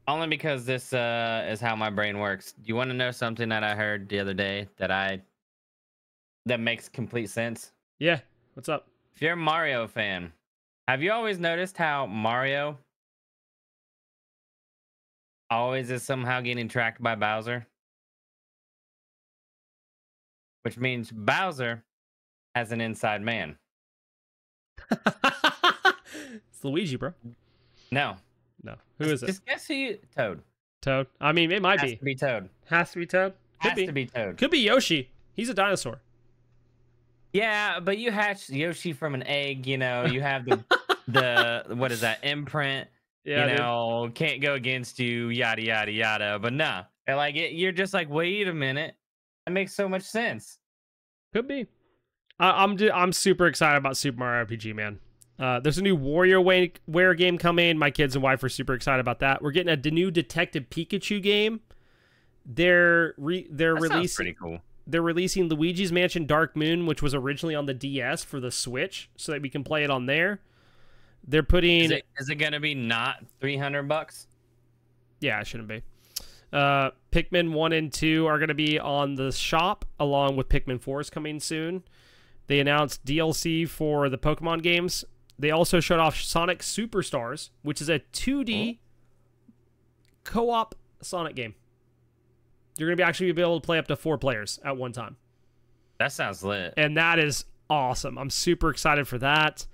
S2: Only because this is how my brain works. Do you want to know something that I heard the other day that makes complete sense?
S1: Yeah. What's up?
S2: If you're a Mario fan, have you always noticed how Mario always is somehow getting tracked by Bowser? Which means Bowser has an inside man.
S1: It's Luigi, bro.
S2: No.
S1: Who is it?
S2: Just guess who Toad.
S1: Toad. I mean, it might be.
S2: Has to be Toad.
S1: Has to be Toad?
S2: Has to be Toad.
S1: Could be Yoshi. He's a dinosaur.
S2: Yeah, but you hatched Yoshi from an egg, you have the what is that, imprint,
S1: Yeah, dude.
S2: can't go against you, yada yada yada. But nah, and like you're just like, wait a minute, that makes so much sense.
S1: Could be. I'm super excited about Super Mario RPG, man. There's a new WarioWare game coming. My kids and wife are super excited about that. We're getting a new Detective Pikachu game. They're releasing
S2: pretty cool.
S1: They're releasing Luigi's Mansion Dark Moon, which was originally on the DS for the Switch, so that we can play it on there. They're putting.
S2: Is it gonna be not $300?
S1: Yeah, it shouldn't be. Pikmin 1 and 2 are going to be on the shop, along with Pikmin 4 is coming soon. They announced DLC for the Pokemon games. They also showed off Sonic Superstars, which is a 2D co-op Sonic game. You're going to actually be able to play up to 4 players at one time.
S2: That sounds lit.
S1: And that is awesome. I'm super excited for that.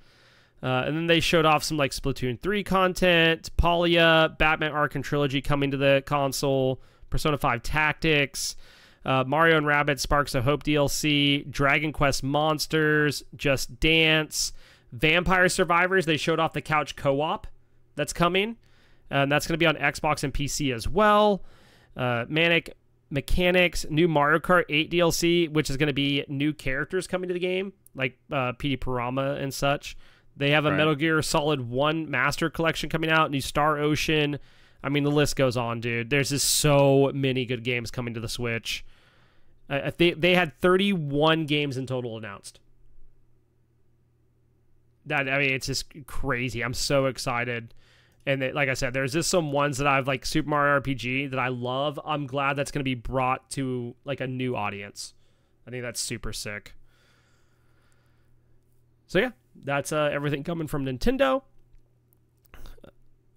S1: And then they showed off some like Splatoon 3 content, Polya, Batman Arkham Trilogy coming to the console, Persona 5 Tactics, Mario and Rabbids Sparks of Hope DLC, Dragon Quest Monsters, Just Dance, Vampire Survivors. They showed off the couch co-op that's coming, and that's going to be on Xbox and PC as well. Manic Mechanics, new Mario Kart 8 DLC, which is going to be new characters coming to the game, like Petey Piranha and such. They have a Metal Gear Solid 1 Master Collection coming out, new Star Ocean. I mean, the list goes on, dude. There's just so many good games coming to the Switch. They had 31 games in total announced. It's just crazy. I'm so excited. And like I said, there's just some ones that I've like Super Mario RPG that I love. I'm glad that's going to be brought to like a new audience. I think that's super sick. So yeah, that's everything coming from Nintendo.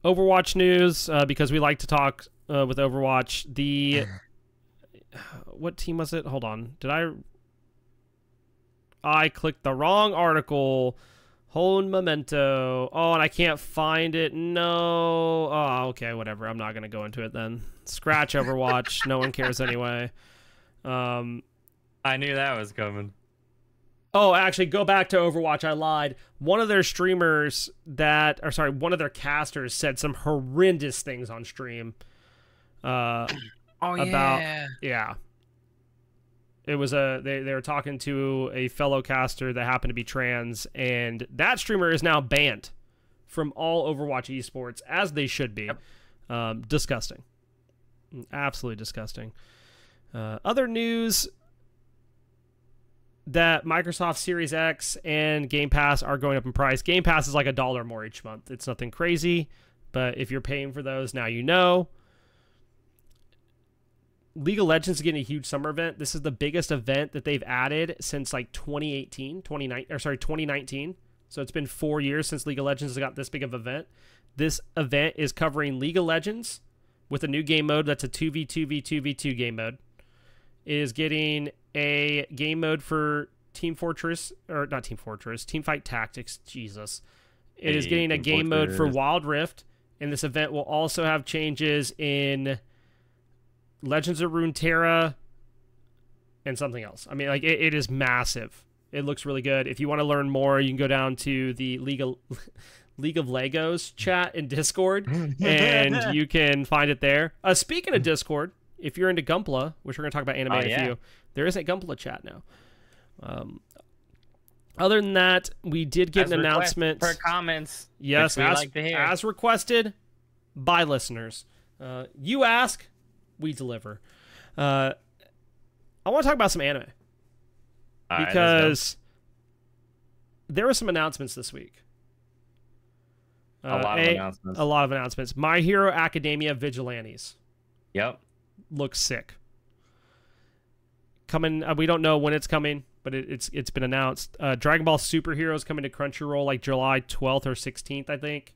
S1: Overwatch news, because we like to talk with Overwatch. What team was it? Hold on. I clicked the wrong article. Hold memento. Oh, and I can't find it. No. Oh, okay, whatever. I'm not going to go into it then. Scratch Overwatch. No one cares anyway.
S2: I knew that was coming.
S1: Oh, actually, go back to Overwatch. I lied. One of their streamers one of their casters said some horrendous things on stream. Yeah. It was they were talking to a fellow caster that happened to be trans, and that streamer is now banned from all Overwatch esports, as they should be. Yep. Disgusting. Absolutely disgusting. Other news that Microsoft Series X and Game Pass are going up in price. Game Pass is like $1 more each month. It's nothing crazy, but if you're paying for those, now you know. League of Legends is getting a huge summer event. This is the biggest event that they've added since like 2019. So it's been 4 years since League of Legends has got this big of an event. This event is covering League of Legends with a new game mode that's a 2v2v2v2 game mode. It is getting a game mode for Teamfight Tactics. Jesus. It is getting a game mode for Wild Rift, and this event will also have changes in Legends of Runeterra and something else. I mean, like it is massive. It looks really good. If you want to learn more, you can go down to the League of Legos chat in Discord, and you can find it there. Speaking of Discord, if you're into Gunpla, which we're going to talk about anime in a few, there is a Gunpla chat now. Other than that, we did get an announcement
S2: for comments.
S1: Yes, as requested by listeners. You ask, we deliver. I want to talk about some anime. Because there were some announcements this week.
S2: A lot
S1: of announcements. My Hero Academia Vigilantes.
S2: Yep.
S1: Looks sick. Coming, we don't know when it's coming, but it's been announced. Dragon Ball Super Heroes coming to Crunchyroll like July 12th or 16th, I think.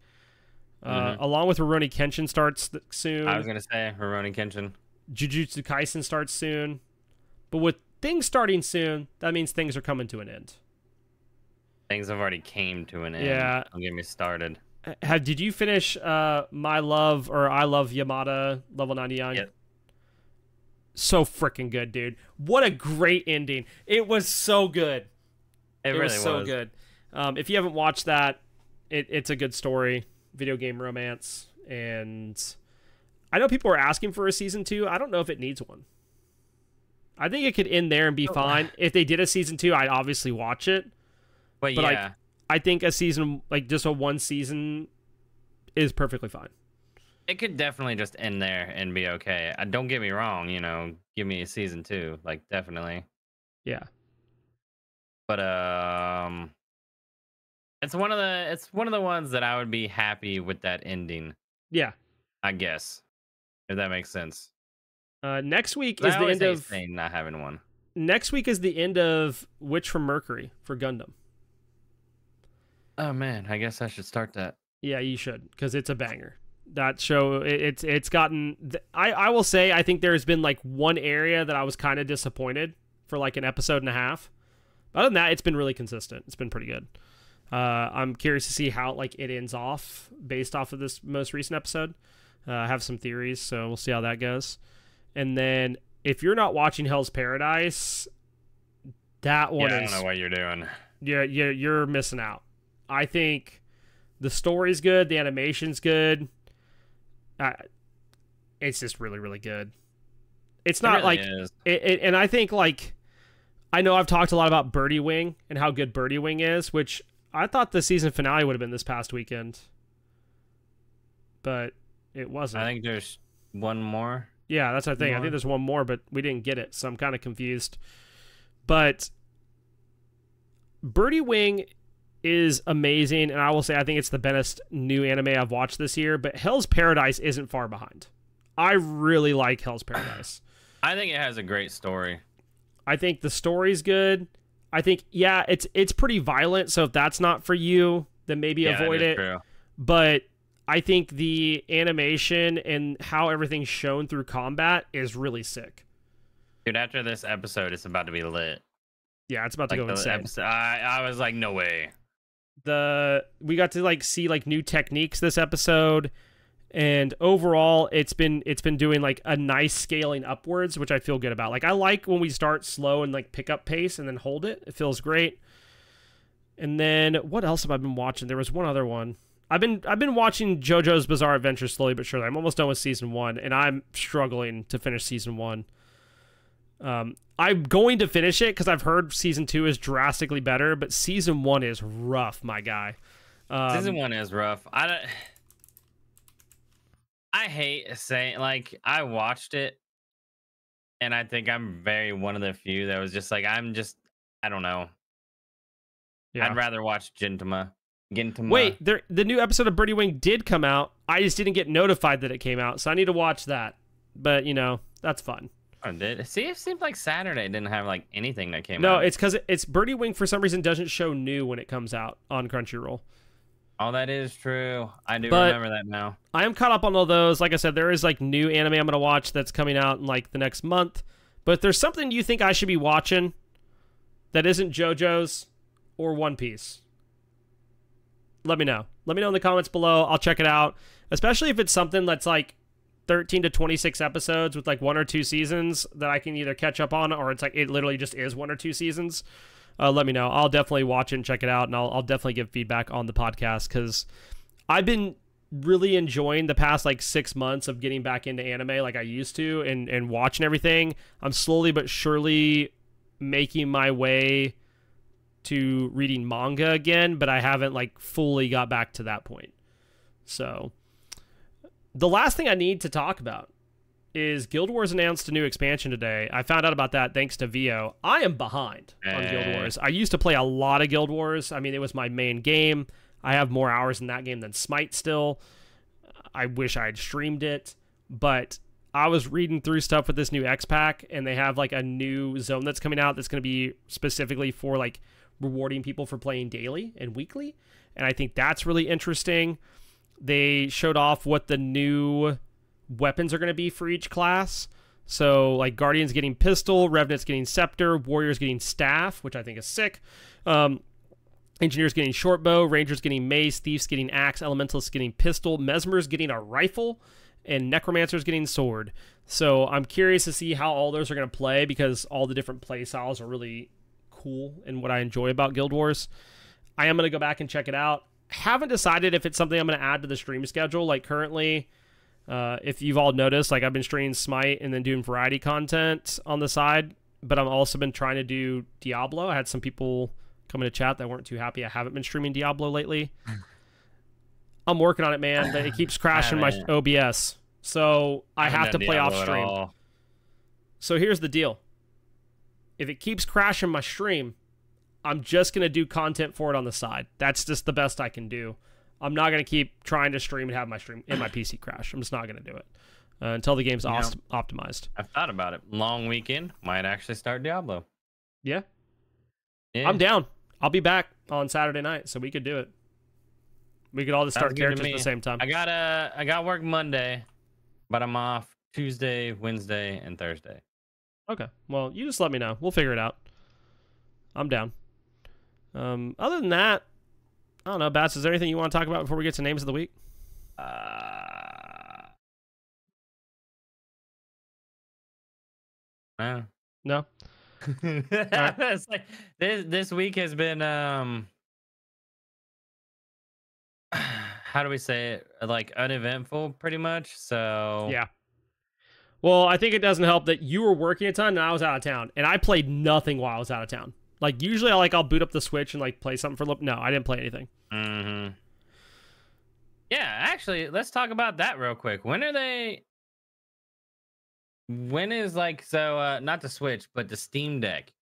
S1: Along with Rurouni Kenshin starts soon.
S2: I was gonna say Rurouni Kenshin.
S1: Jujutsu Kaisen starts soon, but with things starting soon, that means things are coming to an end.
S2: Things have already came to an end.
S1: Yeah,
S2: don't get me started.
S1: Did you finish My Love or I Love Yamada level 99?
S2: Yep.
S1: So freaking good, dude. What a great ending. It was so good.
S2: It really was
S1: so good. If you haven't watched that, it's a good story. Video game romance. and I know people are asking for a season 2. I don't know if it needs one. I think it could end there and be fine. If they did a season 2, I'd obviously watch it.
S2: But yeah,
S1: like, I think a season, like just a one season, is perfectly fine.
S2: it could definitely just end there and be okay. Don't get me wrong, you know, give me a season 2, like definitely.
S1: Yeah.
S2: But it's one of the ones that I would be happy with that ending.
S1: Yeah.
S2: I guess, if that makes sense.
S1: Next week is the end of
S2: not having one.
S1: Next week is the end of Witch from Mercury for Gundam.
S2: Oh man, I guess I should start that.
S1: Yeah, you should, because it's a banger. That show, it's gotten. I will say, I think there's been like one area that I was kind of disappointed for like an episode and a half. But other than that, it's been really consistent. It's been pretty good. I'm curious to see how like it ends off based off of this most recent episode. I have some theories, so we'll see how that goes. And then if you're not watching Hell's Paradise, that one
S2: I don't know what you're doing.
S1: You're missing out. I think the story's good, the animation's good. It's just really, really good. It's not
S2: really
S1: like it, and I think like I know I've talked a lot about Birdie Wing and how good Birdie Wing is, which I thought the season finale would have been this past weekend, but it wasn't.
S2: I think there's one more.
S1: Yeah, that's the thing. I think there's one more, but we didn't get it, so I'm kind of confused. But Birdie Wing is amazing, and I will say I think it's the best new anime I've watched this year, but Hell's Paradise isn't far behind. I really like Hell's Paradise.
S2: I think it has a great story.
S1: I think the story's good. I think, yeah, it's pretty violent, so if that's not for you, then maybe avoid it. True. But I think the animation and how everything's shown through combat is really sick.
S2: Dude, after this episode, it's about to be lit.
S1: Yeah, it's about to go insane.
S2: I was like, no way.
S1: We got to like see like new techniques this episode, and overall it's been doing like a nice scaling upwards, which I feel good about. Like I like when we start slow and like pick up pace and then hold it. It feels great. And then what else have I been watching? There was one other one. I've been watching JoJo's Bizarre Adventure slowly but surely. I'm almost done with season 1, and I'm struggling to finish season 1. I'm going to finish it because I've heard season 2 is drastically better, but season 1 is rough, my guy.
S2: Season 1 is rough. I hate saying, like, I watched it, and I think I'm one of the few that was just like, I don't know. Yeah. I'd rather watch Gintama.
S1: Wait, the new episode of Birdie Wing did come out. I just didn't get notified that it came out, so I need to watch that. But, you know, that's fun.
S2: Oh, see, it seemed like Saturday didn't have like anything that came out.
S1: No, it's because it's Birdie Wing for some reason doesn't show new when it comes out on Crunchyroll.
S2: Oh, that is true. I do remember that now.
S1: I am caught up on all those. Like I said, there is like new anime I'm gonna watch that's coming out in like the next month. But if there's something you think I should be watching that isn't JoJo's or One Piece, let me know. Let me know in the comments below. I'll check it out. Especially if it's something that's like 13 to 26 episodes with like 1 or 2 seasons that I can either catch up on, or it's like it literally just is 1 or 2 seasons. Let me know. I'll definitely watch it and check it out, and I'll definitely give feedback on the podcast, because I've been really enjoying the past like 6 months of getting back into anime like I used to, and watching everything. I'm slowly but surely making my way to reading manga again, but I haven't like fully got back to that point. So the last thing I need to talk about is Guild Wars announced a new expansion today. I found out about that thanks to Vio. I am behind on Guild Wars. I used to play a lot of Guild Wars. I mean, it was my main game. I have more hours in that game than Smite still. I wish I had streamed it, but I was reading through stuff with this new X-Pack, and they have like a new zone that's coming out that's going to be specifically for like rewarding people for playing daily and weekly, and I think that's really interesting. They showed off what the new weapons are going to be for each class. So like Guardian's getting pistol, Revenant's getting scepter, Warrior's getting staff, which I think is sick. Engineer's getting short bow, Ranger's getting mace, Thief's getting axe, Elementalist's getting pistol, Mesmer's getting a rifle, and Necromancer's getting sword. So I'm curious to see how all those are going to play, because all the different play styles are really cool and what I enjoy about Guild Wars. I am going to go back and check it out. haven't decided if it's something I'm going to add to the stream schedule. Like currently, if you've all noticed, like I've been streaming Smite and then doing variety content on the side, but I've also been trying to do Diablo. I had some people come into chat that weren't too happy I haven't been streaming Diablo lately. I'm working on it, man, but it keeps crashing my OBS. So I have to play off stream. So here's the deal. If it keeps crashing my stream, I'm just going to do content for it on the side. That's just the best I can do. I'm not going to keep trying to stream and have my stream in my PC crash. I'm just not going to do it until the game's optimized.
S2: I've thought about it. Long weekend, might actually start Diablo.
S1: Yeah. I'm down. I'll be back on Saturday night, so we could do it. We could all just start characters at the same time.
S2: I got work Monday, but I'm off Tuesday, Wednesday, and Thursday.
S1: Okay. Well, you just let me know. We'll figure it out. I'm down. Other than that, I don't know, Bats, is there anything you want to talk about before we get to names of the week?
S2: No.
S1: No?
S2: It's like, this week has been how do we say it? Like uneventful, pretty much. So
S1: yeah. Well, I think it doesn't help that you were working a ton and I was out of town, and I played nothing while I was out of town. Like usually, I'll boot up the Switch and like play something for a little. No, I didn't play anything.
S2: Mm-hmm. Yeah, actually, let's talk about that real quick. When is like not the Switch, but the Steam Deck?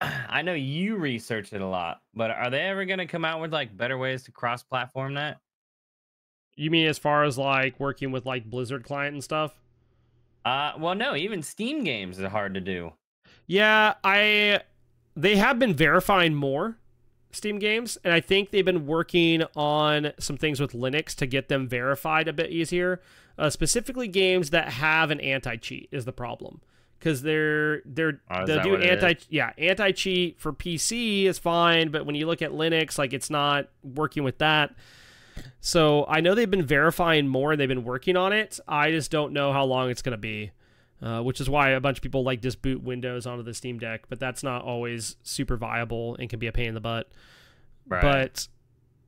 S2: I know you researched it a lot, but are they ever going to come out with like better ways to cross-platform that?
S1: You mean as far as like working with like Blizzard client and stuff?
S2: Well, no, even Steam games are hard to do.
S1: Yeah, they have been verifying more Steam games, and I think they've been working on some things with Linux to get them verified a bit easier. Specifically, games that have an anti-cheat is the problem, because they'll do anti-cheat for PC is fine, but when you look at Linux, like it's not working with that. So I know they've been verifying more and they've been working on it. I just don't know how long it's going to be. Which is why a bunch of people like just boot Windows onto the Steam Deck, but that's not always super viable and can be a pain in the butt. Right. But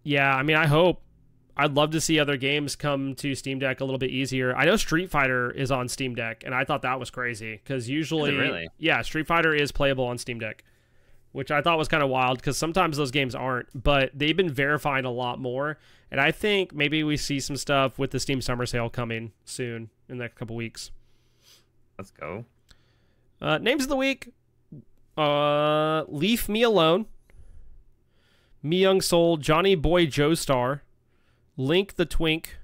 S1: yeah, I mean, I'd love to see other games come to Steam Deck a little bit easier. I know Street Fighter is on Steam Deck, and I thought that was crazy because usually,
S2: really?
S1: Yeah, Street Fighter is playable on Steam Deck, which I thought was kind of wild because sometimes those games aren't, but they've been verifying a lot more. And I think maybe we see some stuff with the Steam Summer Sale coming soon in the next couple weeks.
S2: Let's go.
S1: Names of the week. Leave Me Alone. Me Young Soul. Johnny Boy Joestar. Link the Twink.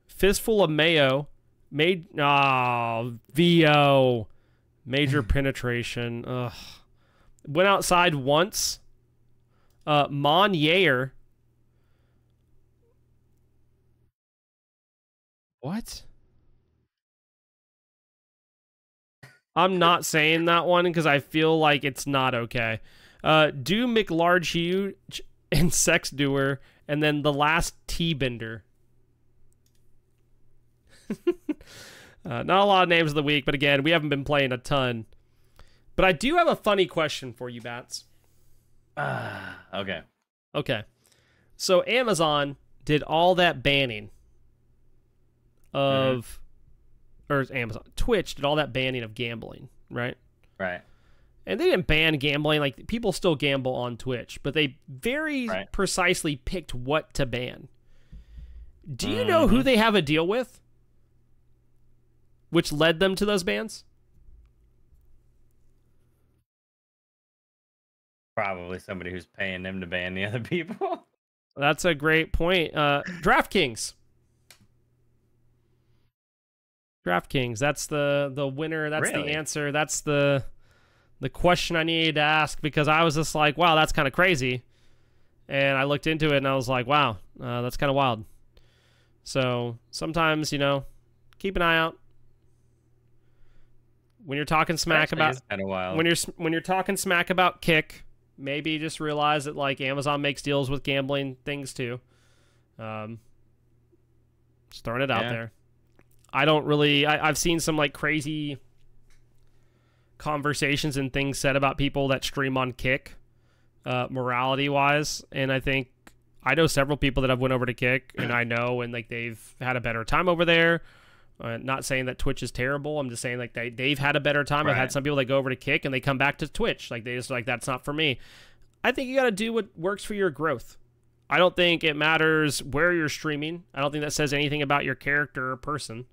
S1: Fistful of Mayo. VO. Major Penetration. Ugh. Went Outside Once. Mon Yair. What? I'm not saying that one because I feel like it's not okay. Do McLarge Huge and Sex Doer, and then the last T-Bender. Not a lot of names of the week, but again, we haven't been playing a ton. But I do have a funny question for you, Bats.
S2: Okay.
S1: Okay. So Amazon did all that banning of... Or Amazon, Twitch did all that banning of gambling, right?
S2: Right.
S1: And they didn't ban gambling. Like, people still gamble on Twitch, but they very precisely picked what to ban. Do you know who they have a deal with? Which led them to those bans?
S2: Probably somebody who's paying them to ban the other people.
S1: That's a great point. DraftKings. DraftKings, that's the winner. That's the answer. That's the question I needed to ask, because I was just like, wow, that's kind of crazy. And I looked into it and I was like, wow, that's kind of wild. So sometimes, keep an eye out when you're talking smack about when you're talking smack about Kick. Maybe just realize that like Amazon makes deals with gambling things too. Just throwing it out there. I don't really... I've seen some, like, crazy conversations and things said about people that stream on Kick, morality-wise, and I think I know several people that have went over to Kick, and I know when like they've had a better time over there. Not saying that Twitch is terrible. I'm just saying like they've had a better time.
S2: Right.
S1: I've had some people that go over to Kick and they come back to Twitch. Like they just like, that's not for me. I think you got to do what works for your growth. I don't think it matters where you're streaming. I don't think that says anything about your character or person,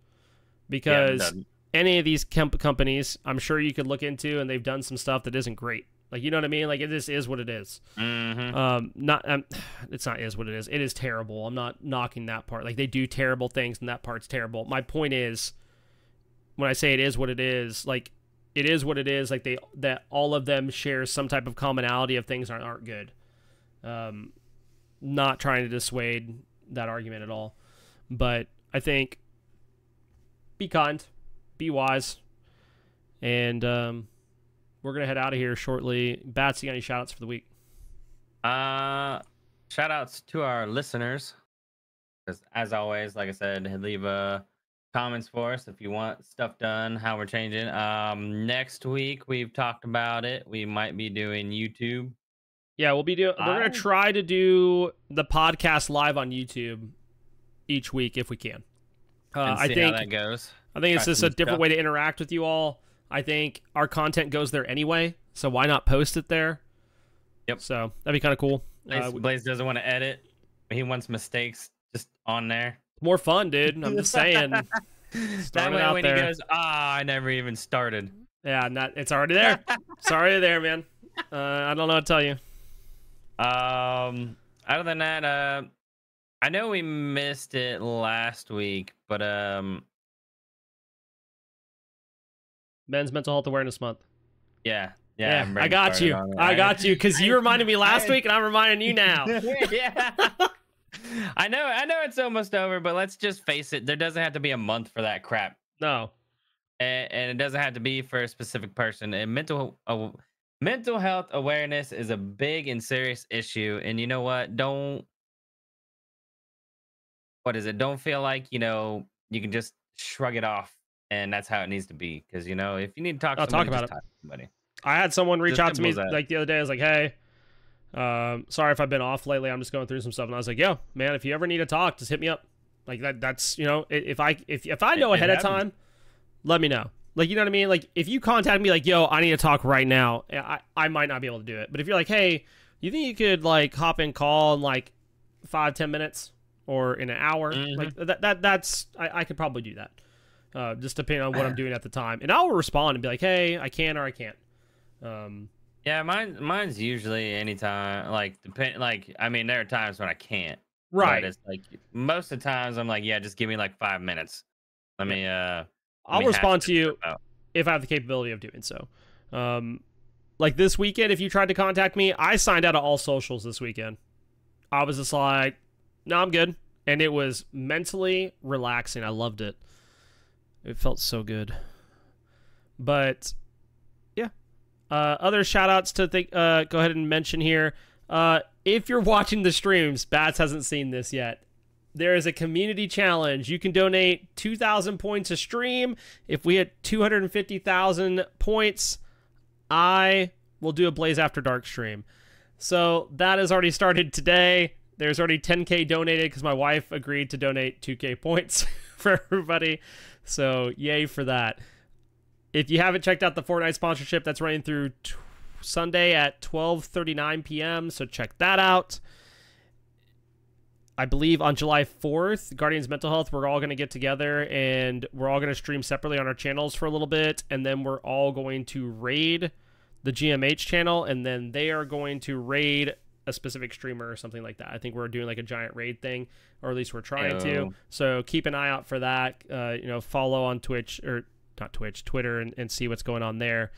S1: because any of these companies, I'm sure you could look into, and they've done some stuff that isn't great. Like, you know what I mean? Like, it just is what it is. It's not is what it is. It is terrible. I'm not knocking that part. Like, they do terrible things, and that part's terrible. My point is, when I say it is what it is, like, it is what it is. Like, that all of them share some type of commonality of things aren't good. Not trying to dissuade that argument at all. But I think be kind, be wise, and we're going to head out of here shortly. Bats, you got any shout-outs for the week?
S2: Shout-outs to our listeners. As always, like I said, leave comments for us if you want stuff done, how we're changing. Next week, we've talked about it. We might be doing YouTube.
S1: Yeah, we're going to try to do the podcast live on YouTube each week if we can.
S2: I think how that goes.
S1: I think it's just a different way to interact with you all. I think our content goes there anyway, so why not post it there?
S2: Yep.
S1: So that'd be kind of cool.
S2: Blaise doesn't want to edit. He wants mistakes just on there.
S1: More fun, dude. I'm just saying.
S2: That way when he goes, I never even started.
S1: Yeah, it's already there. It's already there, man. I don't know what to tell you.
S2: Other than that, I know we missed it last week, but
S1: Men's Mental Health Awareness Month.
S2: Yeah,
S1: I got you. I got you, because you reminded me last week, and I'm reminding you now.
S2: Yeah. I know it's almost over, but let's just face it. There doesn't have to be a month for that crap.
S1: No.
S2: And it doesn't have to be for a specific person. And mental health awareness is a big and serious issue. And you know what? Don't feel like, you can just shrug it off. And that's how it needs to be. Because, if you need to talk to somebody,
S1: talk about it. I had someone reach out to me like the other day. I was like, hey, sorry if I've been off lately. I'm just going through some stuff. And I was like, yo, man, if you ever need to talk, just hit me up. Like that's, if I know ahead of time, let me know. Like, you know what I mean? Like, if you contact me like, yo, I need to talk right now, I might not be able to do it. But if you're like, hey, you think you could like hop in call in like 5-10 minutes or in an hour? Like that's I could probably do that. Just depending on what I'm doing at the time. And I'll respond and be like, hey, I can or I can't.
S2: Yeah, mine's usually anytime. Like, there are times when I can't.
S1: Right.
S2: But it's like, most of the times I'm like, yeah, just give me like 5 minutes.
S1: I'll respond to you if I have the capability of doing so. Like this weekend, if you tried to contact me, I signed out of all socials this weekend. I was just like, no, I'm good. And it was mentally relaxing. I loved it. It felt so good. But yeah. Other shout outs to go ahead and mention here. If you're watching the streams, Bats hasn't seen this yet. There is a community challenge. You can donate 2,000 points a stream. If we hit 250,000 points, I will do a Blaise After Dark stream. So that has already started today. There's already 10K donated because my wife agreed to donate 2K points for everybody. So yay for that. If you haven't checked out the Fortnite sponsorship, that's running through Sunday at 12:39 p.m. So check that out. I believe on July 4th, Guardians Mental Health, we're all going to get together and we're all going to stream separately on our channels for a little bit. And then we're all going to raid the GMH channel. And then they are going to raid a specific streamer or something like that. I think we're doing like a giant raid thing, or at least we're trying to. So keep an eye out for that. Follow on Twitch, or not Twitch, Twitter, and see what's going on there.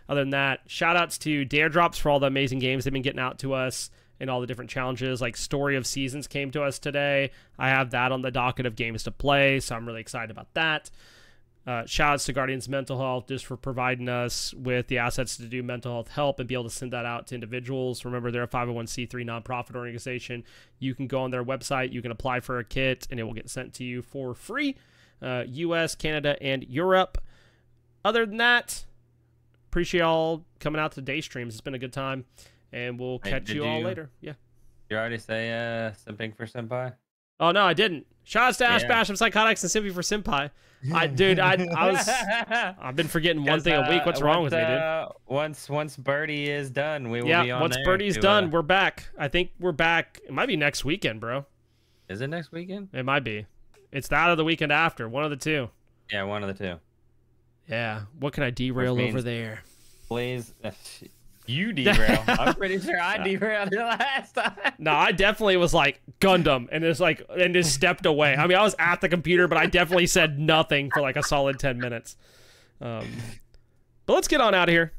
S1: Other than that, shout outs to Dare Drops for all the amazing games they've been getting out to us and all the different challenges. Like Story of Seasons came to us today. I have that on the docket of games to play, so I'm really excited about that. Shout outs to Guardians Mental Health just for providing us with the assets to do mental health help and be able to send that out to individuals. Remember, they're a 501c3 nonprofit organization. You can go on their website, you can apply for a kit, and it will get sent to you for free. US, Canada, and Europe. Other than that, appreciate y'all coming out to day streams. It's been a good time, and we'll catch you all later. Yeah.
S2: You already say simping for senpai?
S1: Oh no, I didn't. Shots to Ash
S2: Yeah.
S1: Bash of Psychotics and Simpy for Senpai. I've been forgetting one thing a week. What's wrong with me, dude?
S2: Once Birdie is done, we will be on
S1: once
S2: there.
S1: Birdie's done, we're back. I think we're back. It might be next weekend, bro.
S2: Is it next weekend?
S1: It might be. It's that or the weekend after. One of the two.
S2: Yeah, one of the two.
S1: Yeah. What can I derail over there?
S2: Blaise, you derail. I'm pretty sure I derailed it last time.
S1: No, I definitely was like Gundam and just stepped away. I mean, I was at the computer, but I definitely said nothing for like a solid 10 minutes. But let's get on out of here.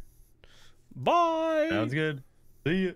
S1: Bye.
S2: Sounds good. See ya.